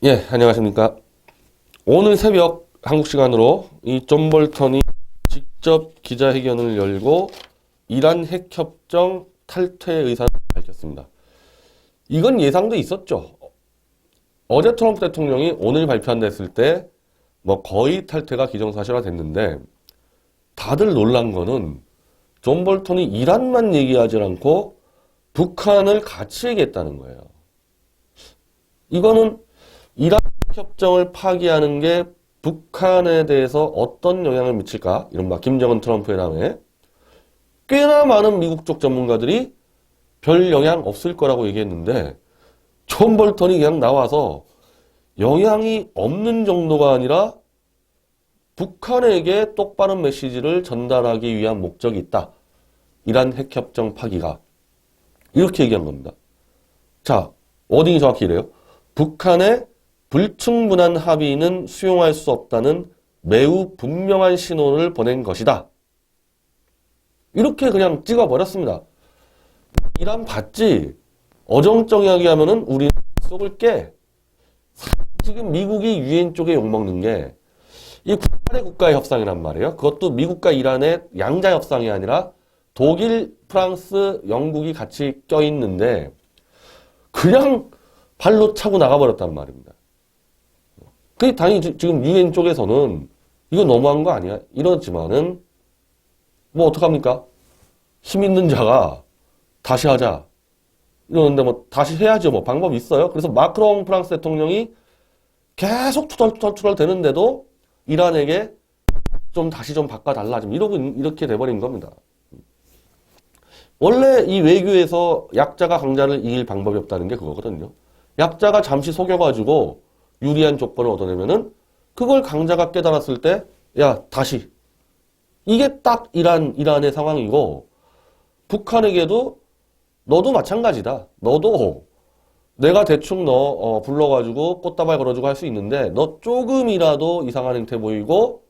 예, 안녕하십니까. 오늘 새벽 한국 시간으로 이 존 볼턴이 직접 기자회견을 열고 이란 핵협정 탈퇴 의사를 밝혔습니다. 이건 예상도 있었죠. 어제 트럼프 대통령이 오늘 발표한다 했을 때 뭐 거의 탈퇴가 기정사실화 됐는데 다들 놀란 거는 존 볼턴이 이란만 얘기하지 않고 북한을 같이 얘기했다는 거예요. 이거는 이란 협정을 파기하는 게 북한에 대해서 어떤 영향을 미칠까? 이른바 김정은 트럼프 회담에 꽤나 많은 미국 쪽 전문가들이 별 영향 없을 거라고 얘기했는데 존 볼턴이 그냥 나와서 영향이 없는 정도가 아니라 북한에게 똑바른 메시지를 전달하기 위한 목적이 있다. 이란 핵협정 파기가. 이렇게 얘기한 겁니다. 자, 워딩이 정확히 이래요. 북한의 불충분한 합의는 수용할 수 없다는 매우 분명한 신호를 보낸 것이다. 이렇게 그냥 찍어버렸습니다. 이란 봤지? 어정쩡하게 하면은 우리는 속을 깨. 지금 미국이 유엔 쪽에 욕먹는 게 이 국가대 국가의 협상이란 말이에요. 그것도 미국과 이란의 양자 협상이 아니라 독일, 프랑스, 영국이 같이 껴있는데 그냥 발로 차고 나가버렸단 말입니다. 그 당연히 지금 유엔 쪽에서는 이거 너무한 거 아니야? 이러지만은 뭐 어떡합니까? 힘 있는 자가 다시 하자. 이러는데 뭐 다시 해야죠. 뭐 방법이 있어요. 그래서 마크롱 프랑스 대통령이 계속 투덜투덜 되는데도 이란에게 좀 다시 좀 바꿔달라. 좀 이러고 이렇게 돼버린 겁니다. 원래 이 외교에서 약자가 강자를 이길 방법이 없다는 게 그거거든요. 약자가 잠시 속여가지고 유리한 조건을 얻어내면은 그걸 강자가 깨달았을 때, 야, 다시. 이게 딱 이란의 상황이고, 북한에게도 너도 마찬가지다. 너도 내가 대충 너 불러가지고 꽃다발 걸어주고 할 수 있는데 너 조금이라도 이상한 행태 보이고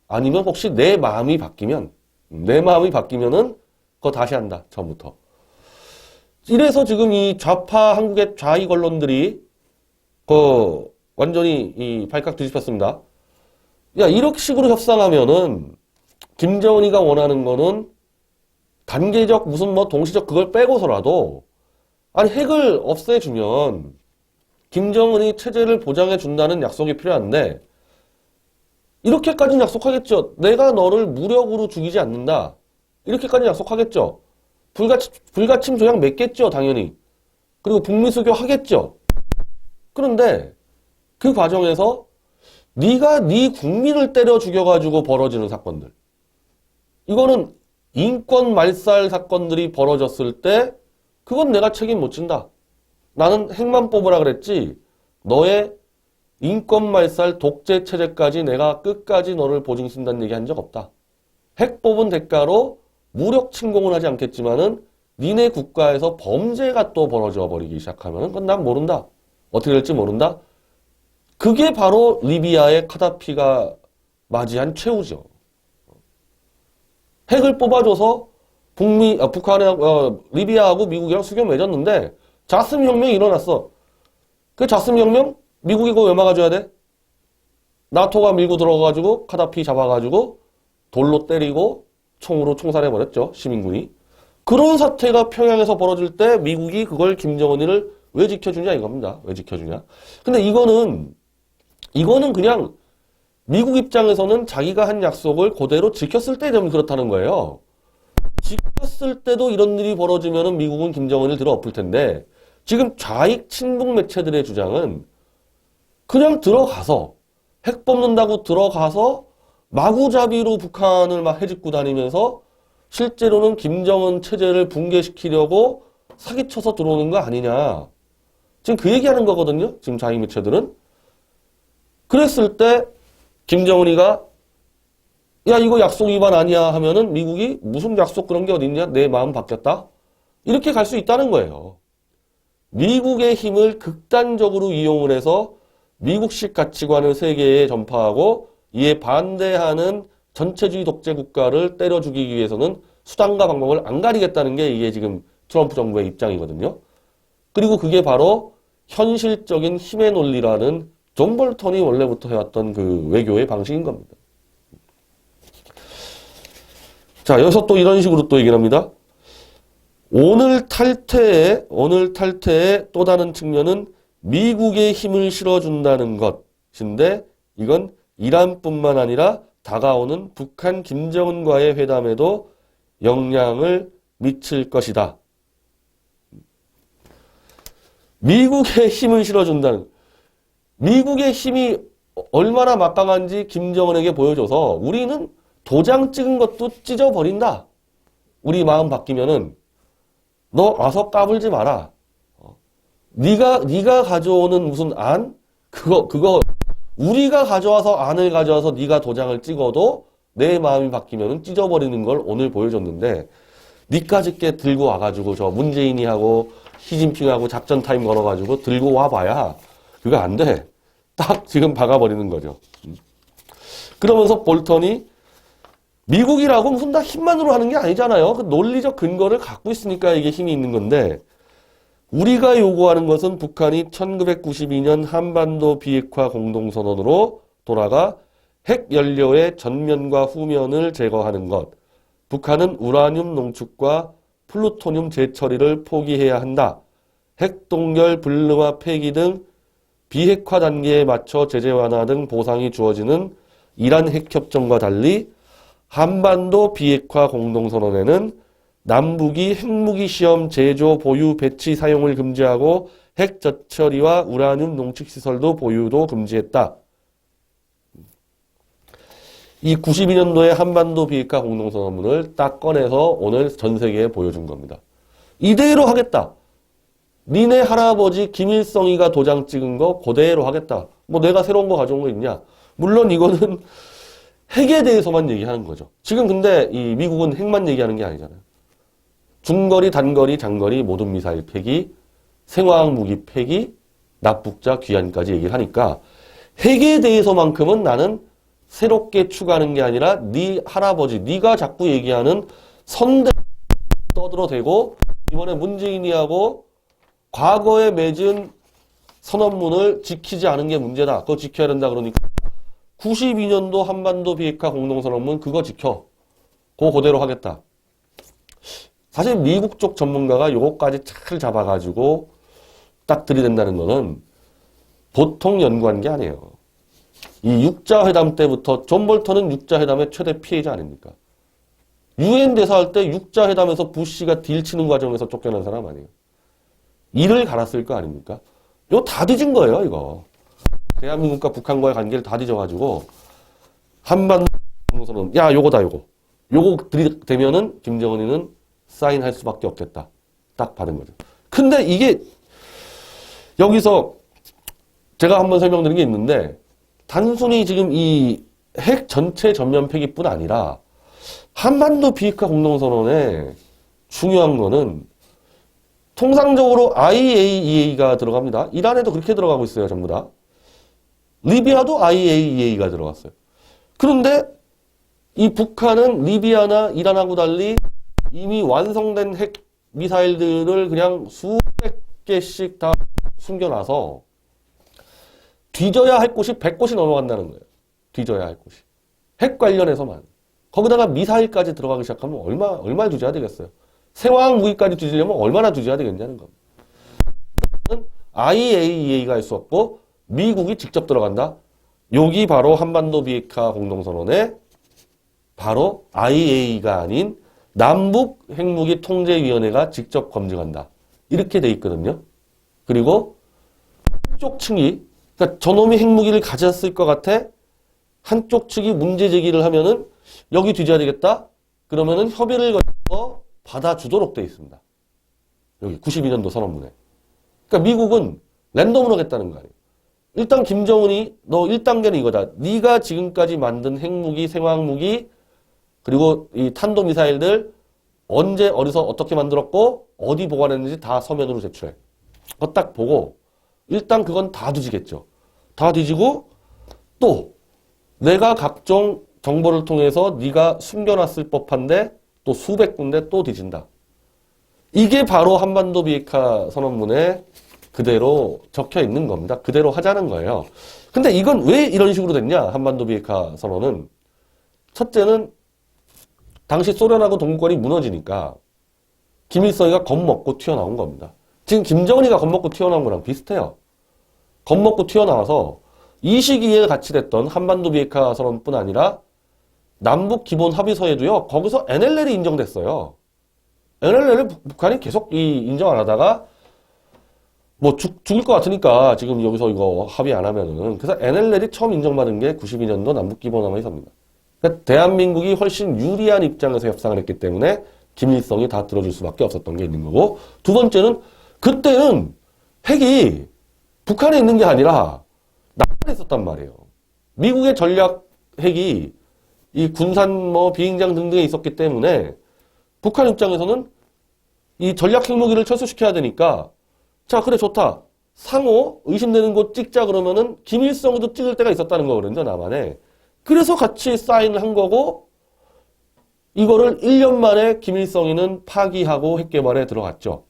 아니면 혹시 내 마음이 바뀌면은 그거 다시 한다. 처음부터. 이래서 지금 이 좌파 한국의 좌익 언론들이 완전히 이 발칵 뒤집혔습니다. 야, 이렇게 식으로 협상하면은 김정은이가 원하는 거는 단계적 무슨 뭐 동시적 그걸 빼고서라도 아니 핵을 없애주면 김정은이 체제를 보장해 준다는 약속이 필요한데 이렇게까지는 약속하겠죠. 내가 너를 무력으로 죽이지 않는다. 이렇게까지 약속하겠죠. 불가침 조약 맺겠죠. 당연히. 그리고 북미 수교 하겠죠. 그런데 그 과정에서 네가 네 국민을 때려 죽여가지고 벌어지는 사건들. 이거는 인권 말살 사건들이 벌어졌을 때 그건 내가 책임 못 진다. 나는 핵만 뽑으라 그랬지 너의 인권 말살 독재 체제까지 내가 끝까지 너를 보증신다는 얘기 한 적 없다. 핵 뽑은 대가로 무력 침공은 하지 않겠지만은 니네 국가에서 범죄가 또 벌어져 버리기 시작하면은 그건 난 모른다. 어떻게 될지 모른다. 그게 바로 리비아의 카다피가 맞이한 최후죠. 핵을 뽑아줘서 북한에 리비아하고 미국이랑 수교 맺었는데 자스민 혁명이 일어났어. 그 자스민 혁명 미국이 그거 왜 막아줘야 돼? 나토가 밀고 들어가가지고 카다피 잡아가지고 돌로 때리고 총으로 총살해버렸죠. 시민군이. 그런 사태가 평양에서 벌어질 때 미국이 그걸 김정은이를 왜 지켜주냐 이겁니다. 왜 지켜주냐. 근데 이거는 그냥 미국 입장에서는 자기가 한 약속을 그대로 지켰을 때 되면 그렇다는 거예요. 지켰을 때도 이런 일이 벌어지면은 미국은 김정은을 들어 엎을 텐데 지금 좌익 친북 매체들의 주장은 그냥 들어가서 핵 뽑는다고 들어가서 마구잡이로 북한을 막 해집고 다니면서 실제로는 김정은 체제를 붕괴시키려고 사기쳐서 들어오는 거 아니냐. 지금 그 얘기하는 거거든요. 지금 좌익 매체들은. 그랬을 때 김정은이가 야 이거 약속 위반 아니야 하면은 미국이 무슨 약속 그런 게 어딨냐? 내 마음 바뀌었다? 이렇게 갈 수 있다는 거예요. 미국의 힘을 극단적으로 이용을 해서 미국식 가치관을 세계에 전파하고 이에 반대하는 전체주의 독재 국가를 때려 죽이기 위해서는 수단과 방법을 안 가리겠다는 게 이게 지금 트럼프 정부의 입장이거든요. 그리고 그게 바로 현실적인 힘의 논리라는 존 볼턴이 원래부터 해왔던 그 외교의 방식인 겁니다. 자, 여기서 또 이런 식으로 또 얘기를 합니다. 오늘 탈퇴의 또 다른 측면은 미국의 힘을 실어준다는 것인데 이건 이란뿐만 아니라 다가오는 북한 김정은과의 회담에도 영향을 미칠 것이다. 미국의 힘을 실어준다는, 미국의 힘이 얼마나 막강한지 김정은에게 보여줘서 우리는 도장 찍은 것도 찢어버린다. 우리 마음 바뀌면은 너 와서 까불지 마라. 네가 가져오는 무슨 안? 그거 우리가 가져와서 안을 가져와서 네가 도장을 찍어도 내 마음이 바뀌면은 찢어버리는 걸 오늘 보여줬는데 니까짓 게 들고 와가지고 저 문재인이 하고 시진핑하고 작전 타임 걸어가지고 들고 와봐야 그거 안 돼. 딱 지금 박아버리는 거죠. 그러면서 볼턴이 미국이라고 무슨 다 힘만으로 하는 게 아니잖아요. 그 논리적 근거를 갖고 있으니까 이게 힘이 있는 건데 우리가 요구하는 것은 북한이 1992년 한반도 비핵화 공동선언으로 돌아가 핵연료의 전면과 후면을 제거하는 것. 북한은 우라늄 농축과 플루토늄 재처리를 포기해야 한다. 핵동결 불능화 폐기 등 비핵화 단계에 맞춰 제재 완화 등 보상이 주어지는 이란 핵협정과 달리 한반도 비핵화 공동선언에는 남북이 핵무기 시험 제조, 보유, 배치, 사용을 금지하고 핵 저처리와 우라늄 농축시설도 보유도 금지했다. 이 92년도에 한반도 비핵화 공동선언문을 딱 꺼내서 오늘 전 세계에 보여준 겁니다. 이대로 하겠다. 니네 할아버지 김일성이가 도장 찍은 거 그대로 하겠다. 뭐 내가 새로운 거 가져온 거 있냐? 물론 이거는 핵에 대해서만 얘기하는 거죠. 지금 근데 이 미국은 핵만 얘기하는 게 아니잖아요. 중거리, 단거리, 장거리 모든 미사일 폐기, 생화학 무기 폐기, 납북자 귀환까지 얘기를 하니까 핵에 대해서만큼은 나는 새롭게 추가하는 게 아니라 네 할아버지, 네가 자꾸 얘기하는 선대 떠들어대고 이번에 문재인이하고 과거에 맺은 선언문을 지키지 않은 게 문제다. 그거 지켜야 된다 그러니까 92년도 한반도 비핵화 공동선언문 그거 지켜. 그거 그대로 하겠다. 사실 미국 쪽 전문가가 요거까지 잘 잡아가지고 딱 들이댄다는 거는 보통 연구한 게 아니에요. 이 육자회담 때부터 존 볼턴은 육자회담의 최대 피해자 아닙니까? 유엔 대사할 때 육자회담에서 부시가 딜치는 과정에서 쫓겨난 사람 아니에요. 이를 갈았을 거 아닙니까? 이거 다 뒤진 거예요, 이거. 대한민국과 북한과의 관계를 다 뒤져가지고 한반도 공동선언, 야, 요거다, 요거. 요거 들이대면은 김정은이는 사인할 수밖에 없겠다. 딱 받은 거죠. 근데 이게 여기서 제가 한번 설명드린 게 있는데 단순히 지금 이 핵 전체 전면 폐기뿐 아니라 한반도 비핵화 공동선언에 중요한 거는 통상적으로 IAEA가 들어갑니다. 이란에도 그렇게 들어가고 있어요. 전부 다. 리비아도 IAEA가 들어갔어요. 그런데 이 북한은 리비아나 이란하고 달리 이미 완성된 핵 미사일들을 그냥 수백 개씩 다 숨겨놔서 뒤져야 할 곳이 100곳이 넘어간다는 거예요. 뒤져야 할 곳이. 핵 관련해서만. 거기다가 미사일까지 들어가기 시작하면 얼마 뒤져야 되겠어요. 생화학 무기까지 뒤지려면 얼마나 뒤져야 되겠냐는 겁니다. IAEA가 할 수 없고 미국이 직접 들어간다. 여기 바로 한반도 비핵화 공동선언에 바로 IAEA가 아닌 남북 핵무기 통제위원회가 직접 검증한다. 이렇게 돼 있거든요. 그리고 한쪽 측이 그러니까 저놈이 핵무기를 가졌을 것 같아. 한쪽 측이 문제 제기를 하면은 여기 뒤져야 되겠다. 그러면은 협의를 거쳐서 받아주도록 돼 있습니다. 여기 92년도 선언문에. 그러니까 미국은 랜덤으로 하겠다는 거 아니에요. 일단 김정은이 너 1단계는 이거다. 네가 지금까지 만든 핵무기, 생화학무기 그리고 이 탄도미사일들 언제 어디서 어떻게 만들었고 어디 보관했는지 다 서면으로 제출해. 그거 딱 보고 일단 그건 다 뒤지겠죠. 다 뒤지고 또 내가 각종 정보를 통해서 네가 숨겨놨을 법한데 또 수백 군데 또 뒤진다. 이게 바로 한반도 비핵화 선언문의 그대로 적혀 있는 겁니다. 그대로 하자는 거예요. 근데 이건 왜 이런 식으로 됐냐? 한반도 비핵화 선언은. 첫째는 당시 소련하고 동구권이 무너지니까 김일성이가 겁먹고 튀어나온 겁니다. 지금 김정은이가 겁먹고 튀어나온 거랑 비슷해요. 겁먹고 튀어나와서 이 시기에 같이 됐던 한반도 비핵화 선언뿐 아니라 남북 기본 합의서에도요. 거기서 NLL이 인정됐어요. NLL을 북한이 계속 인정 안 하다가 뭐 죽을 것 같으니까 지금 여기서 이거 합의 안 하면은. 그래서 NLL이 처음 인정받은 게 92년도 남북기본합의서입니다. 그러니까 대한민국이 훨씬 유리한 입장에서 협상을 했기 때문에 김일성이 다 들어줄 수밖에 없었던 게 있는 거고, 두 번째는 그때는 핵이 북한에 있는 게 아니라 남한에 있었단 말이에요. 미국의 전략 핵이 이 군산 뭐 비행장 등등에 있었기 때문에 북한 입장에서는 이 전략 핵무기를 철수시켜야 되니까, 자, 그래, 좋다. 상호 의심되는 곳 찍자 그러면은 김일성도 찍을 때가 있었다는 거거든요, 남한에. 그래서 같이 사인을 한 거고, 이거를 1년 만에 김일성이는 파기하고 핵개발에 들어갔죠.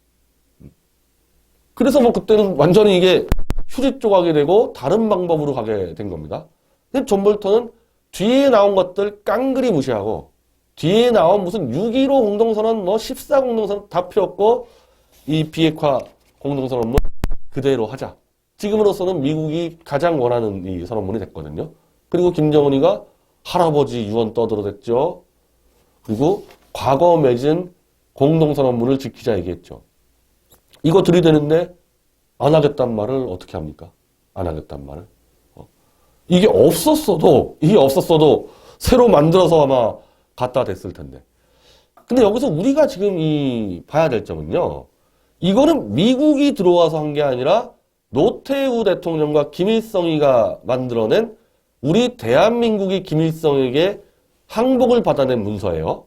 그래서 뭐 그때는 완전히 이게 휴지 조각이 되고 다른 방법으로 가게 된 겁니다. 근데 존 볼턴은 뒤에 나온 것들 깡그리 무시하고, 뒤에 나온 무슨 6.15 공동선언, 뭐 14 공동선언 다 필요 없고, 이 비핵화 공동선언문 그대로 하자. 지금으로서는 미국이 가장 원하는 이 선언문이 됐거든요. 그리고 김정은이가 할아버지 유언 떠들어댔죠. 그리고 과거 맺은 공동선언문을 지키자 얘기했죠. 이거 들이대는데 안 하겠단 말을 어떻게 합니까? 안 하겠단 말을. 이게 없었어도 새로 만들어서 아마 갖다 댔을 텐데. 근데 여기서 우리가 지금 봐야 될 점은요. 이거는 미국이 들어와서 한 게 아니라 노태우 대통령과 김일성이가 만들어낸 우리 대한민국이 김일성에게 항복을 받아낸 문서예요.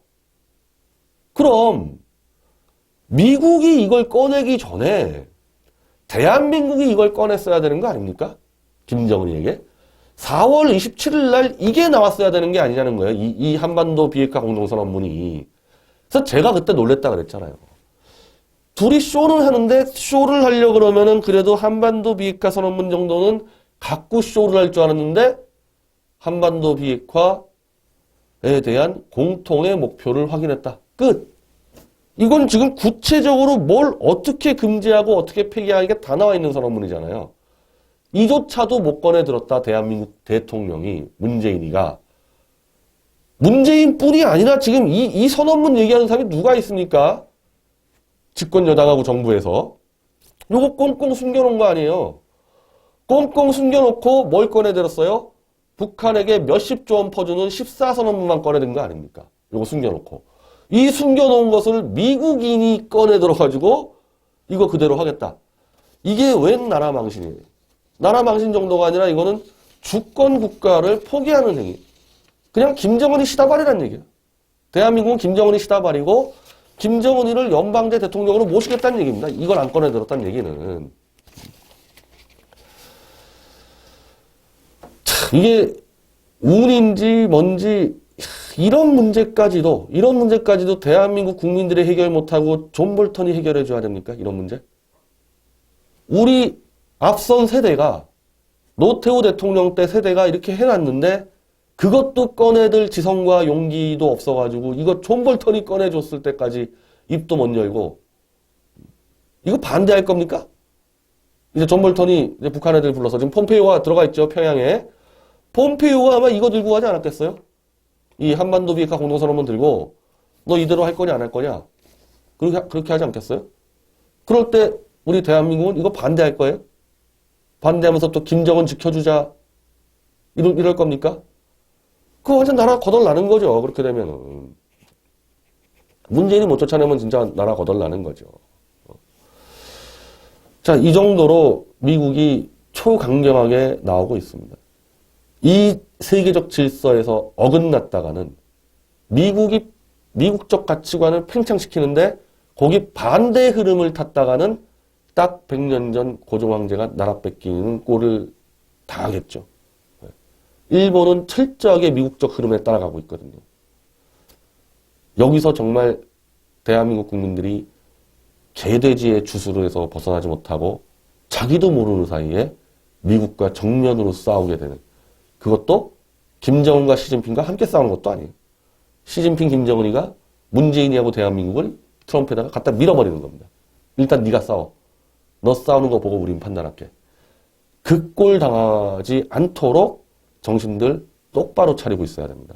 그럼 미국이 이걸 꺼내기 전에 대한민국이 이걸 꺼냈어야 되는 거 아닙니까? 김정은이에게. 4월 27일 날 이게 나왔어야 되는 게 아니냐는 거예요. 이 한반도 비핵화 공동선언문이. 그래서 제가 그때 놀랬다 그랬잖아요. 둘이 쇼를 하는데 쇼를 하려고 그러면은 그래도 한반도 비핵화 선언문 정도는 갖고 쇼를 할 줄 알았는데 한반도 비핵화에 대한 공통의 목표를 확인했다. 끝. 이건 지금 구체적으로 뭘 어떻게 금지하고 어떻게 폐기하는 게 다 나와 있는 선언문이잖아요. 이조차도 못 꺼내 들었다. 대한민국 대통령이 문재인이가. 문재인뿐이 아니라 지금 이 선언문 얘기하는 사람이 누가 있습니까? 집권 여당하고 정부에서. 요거 꽁꽁 숨겨놓은 거 아니에요. 꽁꽁 숨겨놓고 뭘 꺼내들었어요? 북한에게 몇십조 원 퍼주는 14선언문만 꺼내든 거 아닙니까? 요거 숨겨놓고. 이 숨겨놓은 것을 미국인이 꺼내들어가지고 이거 그대로 하겠다. 이게 웬 나라 망신이에요. 나라 망신 정도가 아니라 이거는 주권 국가를 포기하는 행위. 그냥 김정은이 시다발이란 얘기예요. 대한민국은 김정은이 시다발이고 김정은이를 연방제 대통령으로 모시겠다는 얘기입니다. 이걸 안 꺼내들었다는 얘기는. 참, 이게 운인지 뭔지 이런 문제까지도 대한민국 국민들이 해결 못하고 존 볼턴이 해결해 줘야 됩니까? 이런 문제? 우리 앞선 세대가 노태우 대통령 때 세대가 이렇게 해놨는데 그것도 꺼내들 지성과 용기도 없어가지고 이거 존 볼턴이 꺼내줬을 때까지 입도 못 열고 이거 반대할 겁니까? 이제 존 볼턴이 이제 북한 애들 불러서 지금 폼페이오가 들어가 있죠. 평양에. 폼페이오가 아마 이거 들고 가지 않았겠어요? 이 한반도 비핵화 공동선언문 들고 너 이대로 할 거냐 안 할 거냐 그렇게 하지 않겠어요? 그럴 때 우리 대한민국은 이거 반대할 거예요? 반대하면서 또 김정은 지켜주자 이럴 겁니까? 그거 완전 나라 거덜나는 거죠. 그렇게 되면은. 문재인이 못 쫓아내면 진짜 나라 거덜나는 거죠. 자, 이 정도로 미국이 초강경하게 나오고 있습니다. 이 세계적 질서에서 어긋났다가는 미국적 가치관을 팽창시키는데 거기 반대 흐름을 탔다가는 딱 100년 전 고종 황제가 나라 뺏기는 꼴을 당하겠죠. 일본은 철저하게 미국적 흐름에 따라가고 있거든요. 여기서 정말 대한민국 국민들이 개돼지의 주술에서 벗어나지 못하고 자기도 모르는 사이에 미국과 정면으로 싸우게 되는, 그것도 김정은과 시진핑과 함께 싸우는 것도 아니에요. 시진핑, 김정은이가 문재인이하고 대한민국을 트럼프에다가 갖다 밀어버리는 겁니다. 일단 네가 싸워. 너 싸우는 거 보고 우린 판단할게. 그 꼴 당하지 않도록 정신들 똑바로 차리고 있어야 됩니다.